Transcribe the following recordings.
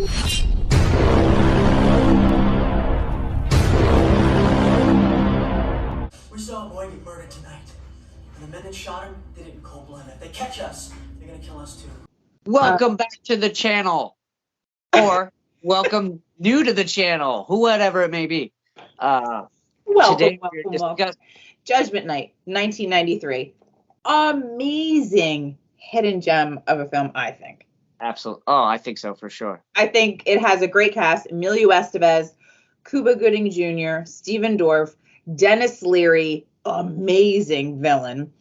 We saw a boy get murdered tonight. And the men that shot him did it in cold blood. If they catch us, they're gonna kill us too. Welcome back to the channel. Or welcome new to the channel, whoever it may be. Today we're discussing Judgment Night, 1993. Amazing hidden gem of a film, I think. Absolutely. Oh, I think so for sure. I think it has a great cast. Emilio Estevez, Cuba Gooding Jr., Stephen Dorff, Denis Leary, amazing villain,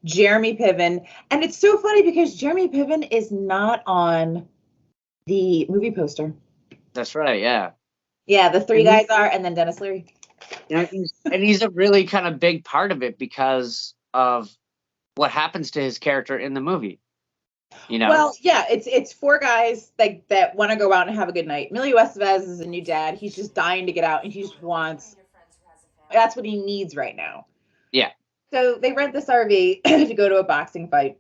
Jeremy Piven. And it's so funny because Jeremy Piven is not on the movie poster. That's right, yeah. Yeah, the three guys are, and then Denis Leary. And he's a really kind of big part of it because of what happens to his character in the movie. You know? Well, yeah, it's four guys that want to go out and have a good night. Emilio Estevez is a new dad. He's just dying to get out, and he just wants. That's what he needs right now. Yeah. So they rent this RV to go to a boxing fight.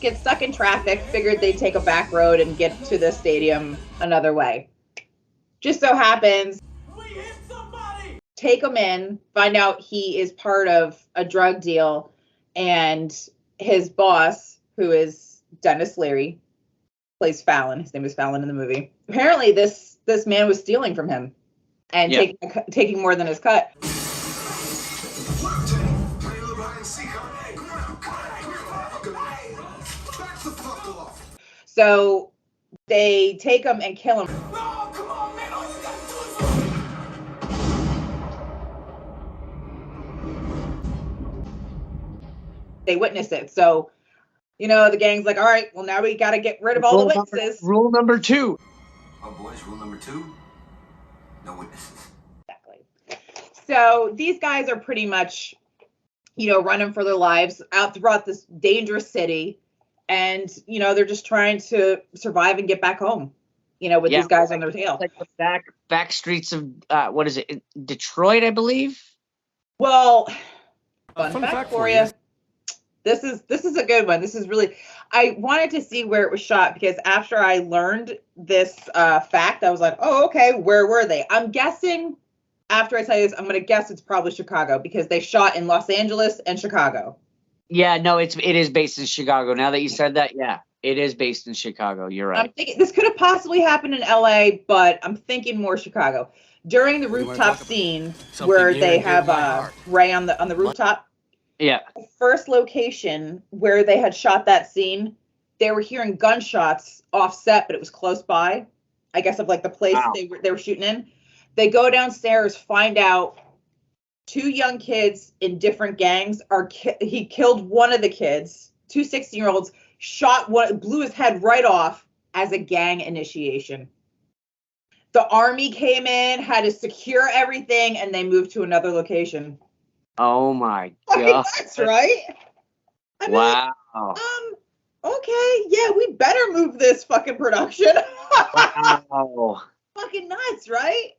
Get stuck in traffic. Figured they'd take a back road and get to the stadium another way. Just so happens, take him in, find out he is part of a drug deal, and his boss, who is Denis Leary, plays Fallon. His name is Fallon in the movie. Apparently, this man was stealing from him and taking more than his cut. So they take him and kill him. They witness it. So, the gang's like, all right, well, now we got to get rid of all the witnesses. Rule number 2. Oh, boys, rule number 2, no witnesses. Exactly. So these guys are pretty much, running for their lives out throughout this dangerous city. And, they're just trying to survive and get back home, with these guys on their tail. Like the back streets of, what is it, Detroit, I believe? Well, fun fact for you. This is a good one. This is really, I wanted to see where it was shot because after I learned this fact, I was like, oh, okay, where were they? I'm guessing, after I tell you this, I'm going to guess it's probably Chicago because they shot in Los Angeles and Chicago. Yeah, no, it is based in Chicago. Now that you said that, yeah, it is based in Chicago. You're right. I'm thinking this could have possibly happened in LA, but I'm thinking more Chicago. During the rooftop scene where they have Ray on the rooftop. Yeah. The first location where they had shot that scene, they were hearing gunshots offset, but it was close by. I guess of like the place they were shooting in. They go downstairs, find out 2 young kids in different gangs he killed one of the kids, 2 16-year-olds, shot one, blew his head right off as a gang initiation. The army came in, had to secure everything, and they moved to another location. Oh my god. That's right. Wow. Okay, yeah, we better move this fucking production. Wow. Fucking nuts, right?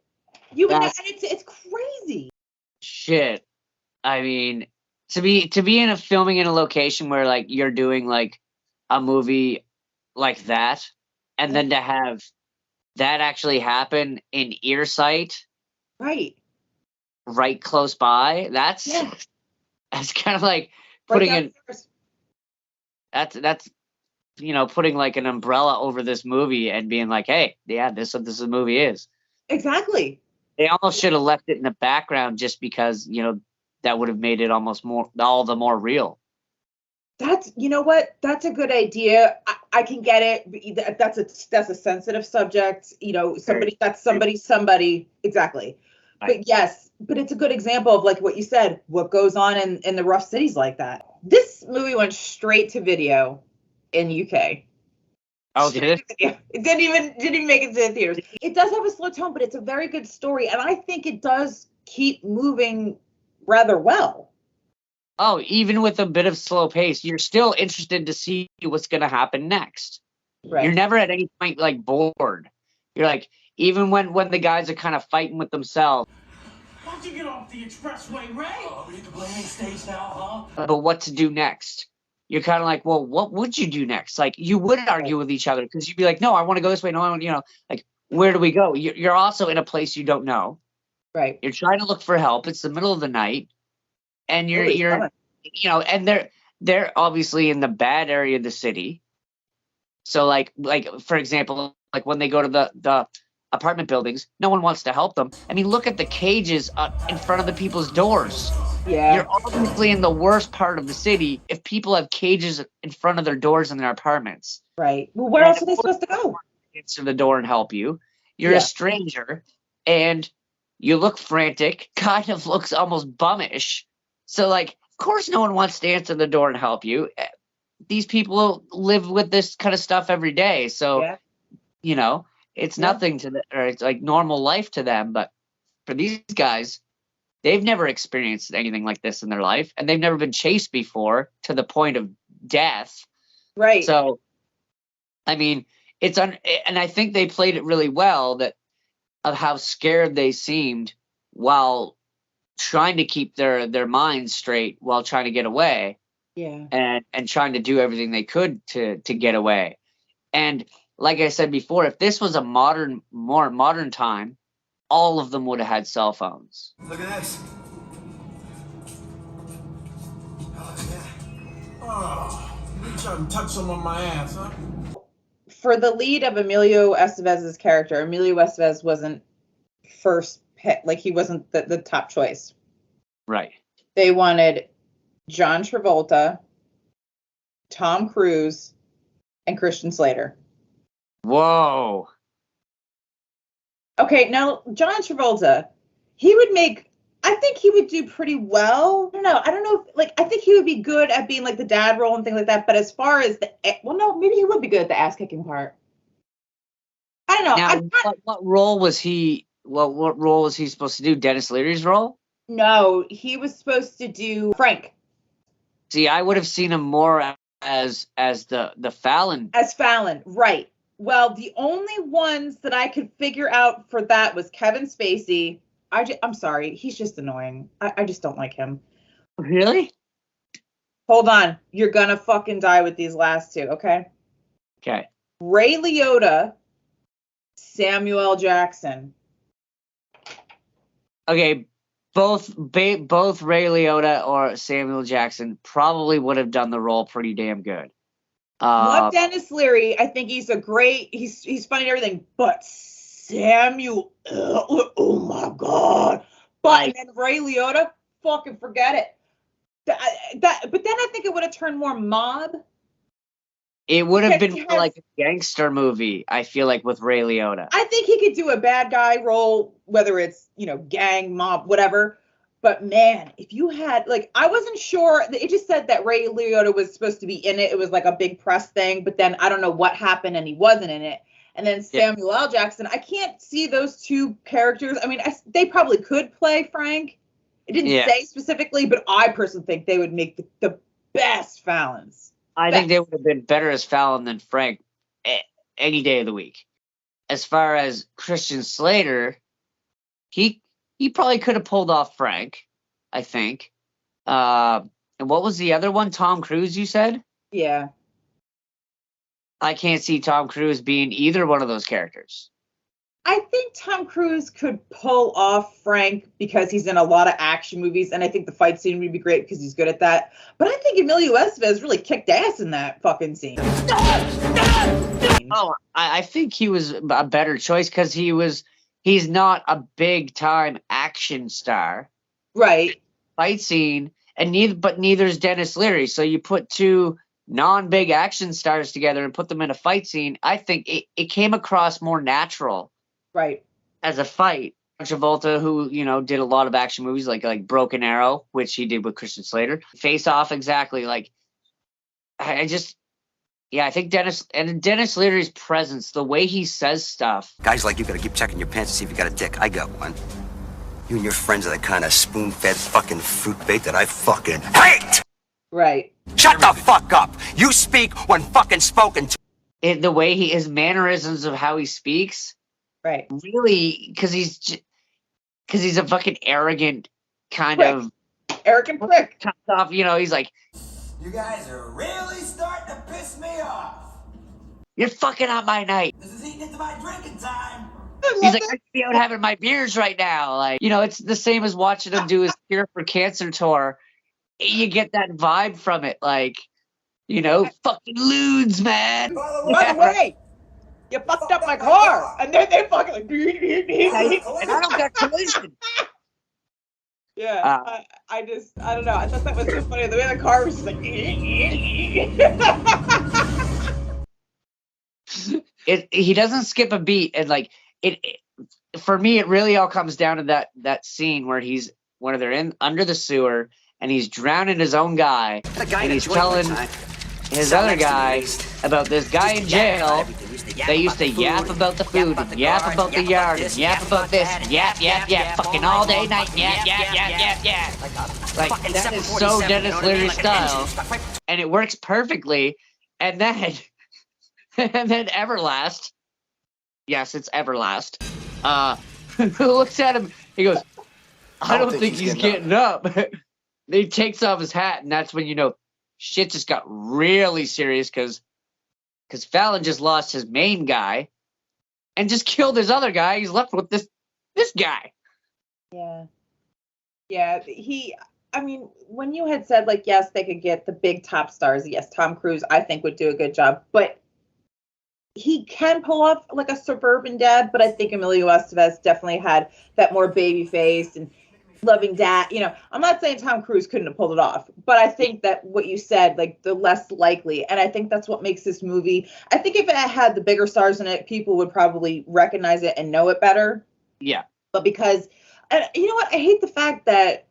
It's crazy. Shit. I mean, to be in a filming in a location where like you're doing like a movie like that, and then to have that actually happen in earsight. Right close by. That's kind of like putting that's putting like an umbrella over this movie and being like, hey, yeah, this is what this movie is. Exactly. They almost should have left it in the background just because, that would have made it almost all the more real. That's, that's a good idea. I can get it. That's a sensitive subject. Somebody. Exactly. But yes, but it's a good example of like what you said, what goes on in the rough cities like that. This movie went straight to video in UK. Oh, did it? It didn't even make it to the theaters. It does have a slow tone, but it's a very good story, and I think it does keep moving rather well. Oh, even with a bit of slow pace, you're still interested to see what's going to happen next. Right. You're never at any point like bored. You're like, even when the guys are kind of fighting with themselves. Why'd you get off the expressway, Ray? Oh, we hit the blaming stage now, huh? But what to do next? You're kind of like, well, what would you do next? Like, you would argue with each other because you'd be like, no, I want to go this way. No, I want, like, where do we go? You're also in a place you don't know. Right. You're trying to look for help. It's the middle of the night, and Nobody's coming. and they're obviously in the bad area of the city. So like for example, like when they go to the apartment buildings, no one wants to help them. I mean, look at the cages in front of the people's doors. Yeah. You're obviously in the worst part of the city if people have cages in front of their doors in their apartments. Right. Well, where else are they supposed to go? Answer the door and help you. You're Yeah. a stranger, and you look frantic, kind of looks almost bummish. So, like, of course no one wants to answer the door and help you. These people live with this kind of stuff every day. So, Yeah. you know, it's nothing to them, or it's like normal life to them. But for these guys, they've never experienced anything like this in their life, and they've never been chased before to the point of death. Right. So, I mean, and I think they played it really well of how scared they seemed while trying to keep their minds straight while trying to get away. Yeah. And trying to do everything they could to get away. And like I said before, if this was a more modern time, all of them would have had cell phones. Look at this. Oh, yeah. Oh, you trying to touch some on my ass, huh? For the lead of Emilio Estevez's character, Emilio Estevez wasn't first pick. Like, he wasn't the top choice. Right. They wanted John Travolta, Tom Cruise, and Christian Slater. Whoa. Okay, now John Travolta, I think he would do pretty well. I don't know if, I think he would be good at being like the dad role and things like that. But as far as maybe he would be good at the ass kicking part. I don't know. Now, what role was he? What role was he supposed to do? Denis Leary's role? No, he was supposed to do Frank. See, I would have seen him more as the Fallon. As Fallon, right. Well, the only ones that I could figure out for that was Kevin Spacey. I'm sorry, he's just annoying. I just don't like him. Really? Hold on. You're gonna fucking die with these last two, okay? Okay. Ray Liotta, Samuel Jackson. Okay, both Ray Liotta or Samuel Jackson probably would have done the role pretty damn good. Love Denis Leary. I think he's he's funny and everything, but Samuel, oh my God. But and then Ray Liotta, fucking forget it. But then I think it would have turned more mob. It would have been more like a gangster movie, I feel like, with Ray Liotta. I think he could do a bad guy role, whether it's, gang, mob, whatever. But man, if you had, I wasn't sure. It just said that Ray Liotta was supposed to be in it. It was like a big press thing, but then I don't know what happened and he wasn't in it. And then Samuel L. Jackson, I can't see those two characters. I mean, they probably could play Frank. It didn't say specifically, but I personally think they would make the best Fallons. I think they would have been better as Fallon than Frank any day of the week. As far as Christian Slater, he probably could have pulled off Frank, I think. And what was the other one? Tom Cruise, you said? Yeah. I can't see Tom Cruise being either one of those characters. I think Tom Cruise could pull off Frank because he's in a lot of action movies, and I think the fight scene would be great because he's good at that. But I think Emilio Estevez really kicked ass in that fucking scene. Oh, I think he was a better choice because he's not a big time action star. Right. Fight scene, and neither's Denis Leary. So you put two non-big action stars together and put them in a fight scene. I think it came across more natural. Right. As a fight. Travolta, who, did a lot of action movies like Broken Arrow, which he did with Christian Slater. Face Off, exactly. I think Denis Leary's presence, the way he says stuff. Guys like you gotta keep checking your pants to see if you got a dick. I got one. You and your friends are the kind of spoon-fed fucking fruit bait that I fucking hate! Right. Shut the fuck up! You speak when fucking spoken to. The way his mannerisms of how he speaks. Right. Really, because he's a fucking arrogant kind of arrogant prick. Comes off, he's like, you guys are really starting to piss me off. You're fucking up my night. This is eating into my drinking time. He's like, I should be out having my beers right now. Like, you know, it's the same as watching him do his Cure for Cancer tour. You get that vibe from it, like, you know, fucking lewds, man. By the way, you fucked up my car, and then they fucking like. And I don't got collision. Yeah, I don't know. I thought that was so funny. The way the car was just like. He doesn't skip a beat, and like it for me, it really all comes down to that scene where they're in under the sewer and he's drowning his own guy, and he's telling his other guy about this guy in jail. They used to yap about the food, and yap about the yard, and yap about this, and yap, fucking all day, night, yap. Like, that is so Denis Leary style, and it works perfectly. And then Everlast, yes, it's Everlast, looks at him, he goes, I don't think he's getting up. Then he takes off his hat, and that's when you know shit just got really serious, because Fallon just lost his main guy and just killed his other guy. He's left with this guy. Yeah. I mean, when you had said, like, yes, they could get the big top stars. Yes, Tom Cruise, I think, would do a good job. But he can pull off, like, a suburban dad. But I think Emilio Estevez definitely had that more baby face and loving dad. You know, I'm not saying Tom Cruise couldn't have pulled it off, but I think that what you said, like, the less likely, and I think that's what makes this movie. I think if it had the bigger stars in it, people would probably recognize it and know it better. Yeah. But because, and you know what, I hate the fact that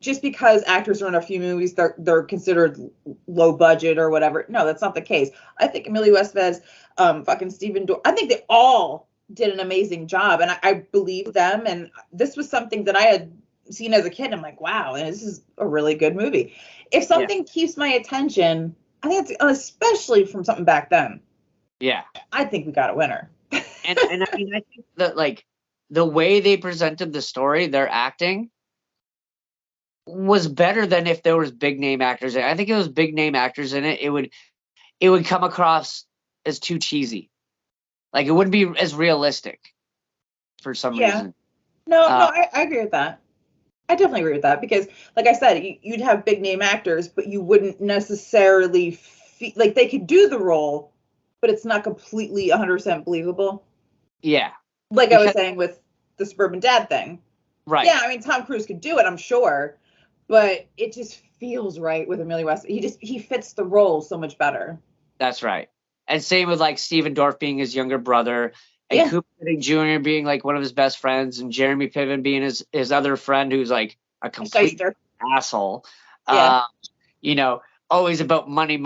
just because actors are in a few movies, they're considered low budget or whatever. No, that's not the case. I think Emilio Estevez, fucking Stephen Dorff, I think they all did an amazing job, and I believe them. And this was something that I had seen as a kid. I'm like, wow, and this is a really good movie. If something keeps my attention, I think it's especially from something back then. Yeah, I think we got a winner. and I mean, I think that, like, the way they presented the story, their acting was better than if there was big name actors in it. I think if there was big name actors in it, it would come across as too cheesy. Like, it wouldn't be as realistic for some reason. No, I agree with that. I definitely agree with that, because, like I said, you'd have big name actors, but you wouldn't necessarily like, they could do the role, but it's not completely 100% believable. Yeah. Like I was saying with the suburban dad thing. Right. Yeah, I mean, Tom Cruise could do it, I'm sure, but it just feels right with Emilio Estevez. He fits the role so much better. That's right. And same with, like, Stephen Dorff being his younger brother, and Cooper Gooding Jr. being, like, one of his best friends, and Jeremy Piven being his other friend who's, like, a complete asshole. Yeah. You know, always about money.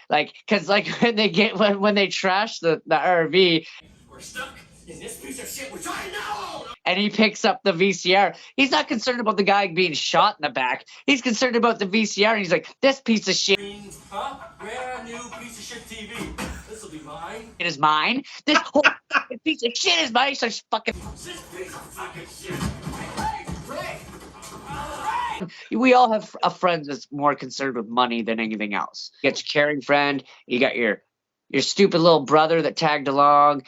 Like, because, like, when they trash the RV, We're stuck in this piece of shit. We're trying now. and he picks up the VCR. He's not concerned about the guy being shot in the back. He's concerned about the VCR, and he's like, this piece of shit. Huh? Brand new piece of shit TV. This'll be mine. It is mine. This whole fucking piece of shit is mine. He starts fucking. This piece of fucking shit. Ray! We all have a friend that's more concerned with money than anything else. You got your caring friend. You got your stupid little brother that tagged along.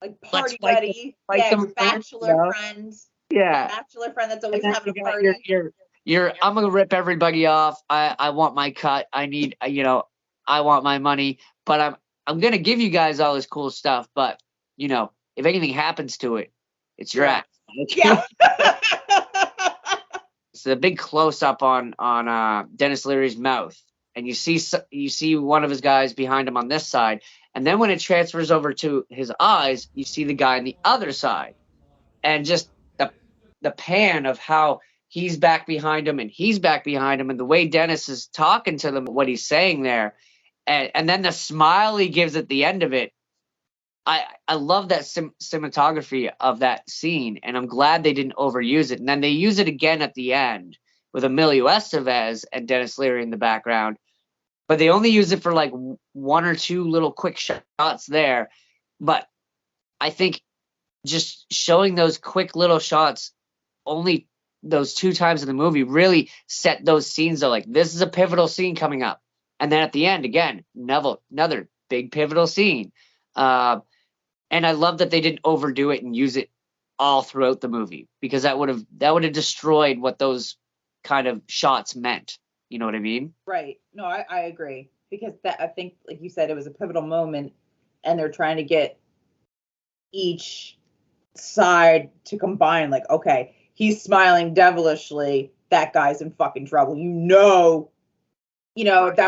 Like party buddy. Your bachelor friend. Yeah. Bachelor friend that's always And then having a you got party. your I'm gonna rip everybody off. I want my cut. I need, I want my money. But I'm gonna give you guys all this cool stuff. But if anything happens to it, it's your ass. Yeah. It's a big close up on Denis Leary's mouth, and you see one of his guys behind him on this side, and then when it transfers over to his eyes, you see the guy on the other side, and just the pan of how he's back behind him and he's back behind him, and the way Denis is talking to them, what he's saying there, and then the smile he gives at the end of it. I love that cinematography of that scene, and I'm glad they didn't overuse it. And then they use it again at the end with Emilio Estevez and Denis Leary in the background, but they only use it for like one or two little quick shots there. But I think just showing those quick little shots, only those 2 times in the movie, really set those scenes. Though, like, this is a pivotal scene coming up, and then at the end again, another big pivotal scene. And I love that they didn't overdo it and use it all throughout the movie, because that would have destroyed what those kind of shots meant. You know what I mean? Right. No, I agree, because that, I think, like you said, it was a pivotal moment, and they're trying to get each side to combine. Like, okay, he's smiling devilishly. That guy's in fucking trouble. That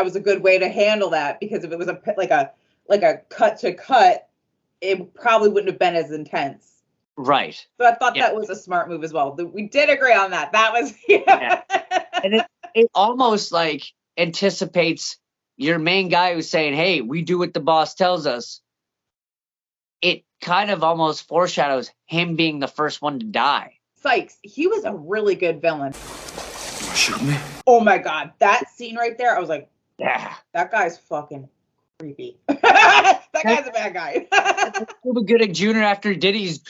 was a good way to handle that, because if it was like a cut to cut, it probably wouldn't have been as intense. Right. So I thought that was a smart move as well. We did agree on that. That was yeah. And it almost like anticipates your main guy who's saying, "Hey, we do what the boss tells us." It kind of almost foreshadows him being the first one to die. Sykes, he was a really good villain. Shoot me? Oh my god, that scene right there, I was like, Yeah, that guy's fucking creepy. That guy's a bad guy. Cuba Gooding Jr. after Denny's.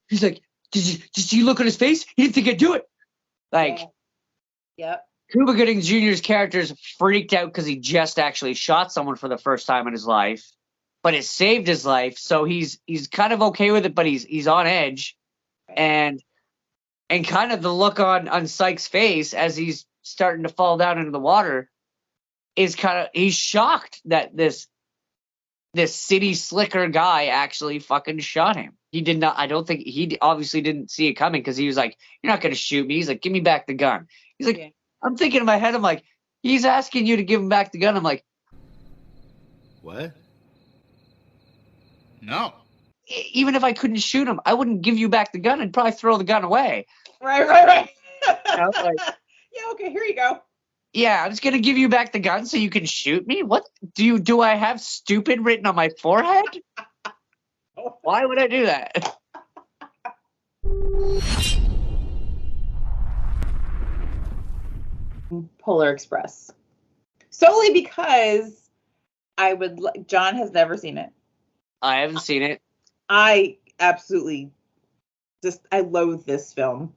He's like, did you look at his face? He didn't think I'd do it. Like, Yep. Cuba Gooding Jr.'s character's freaked out because he just actually shot someone for the first time in his life, but it saved his life. So he's kind of okay with it, but he's on edge, and kind of the look on Sykes' face as he's starting to fall down into the water is he's shocked that this city slicker guy actually fucking shot him. He did not. I don't think he obviously didn't see it coming, because he was like, "You're not going to shoot me." He's like, "Give me back the gun." He's like, I'm thinking in my head, I'm like, he's asking you to give him back the gun. I'm like, what? No. Even if I couldn't shoot him, I wouldn't give you back the gun. I'd probably throw the gun away. Right. You know, like, yeah, okay, here you go. yeah, I'm just gonna give you back the gun so you can shoot me. What do I have stupid written on my forehead? Why would I do that? Polar Express. Solely because John has never seen it. I haven't seen it. I absolutely I loathe this film.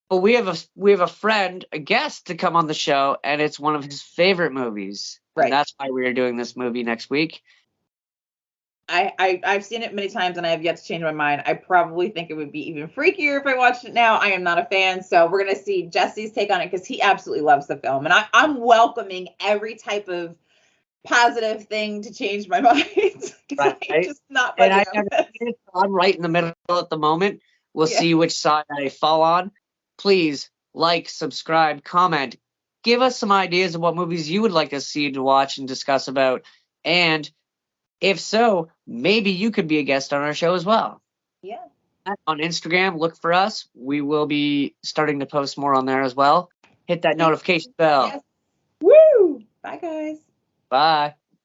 But we have a friend, a guest to come on the show, and it's one of his favorite movies. Right. And that's why we are doing this movie next week. I've seen it many times, and I have yet to change my mind. I probably think it would be even freakier if I watched it now. I am not a fan, so we're gonna see Jesse's take on it, because he absolutely loves the film, and I'm welcoming every type of positive thing to change my mind. Right. I'm just not. And I'm right in the middle at the moment. We'll see which side I fall on. Please like, subscribe, comment, give us some ideas of what movies you would like us to watch and discuss about, and if so, maybe you could be a guest on our show as well. Yeah. On Instagram, look for us. We will be starting to post more on there as well. Hit that notification bell. Yes. Woo! Bye, guys. Bye.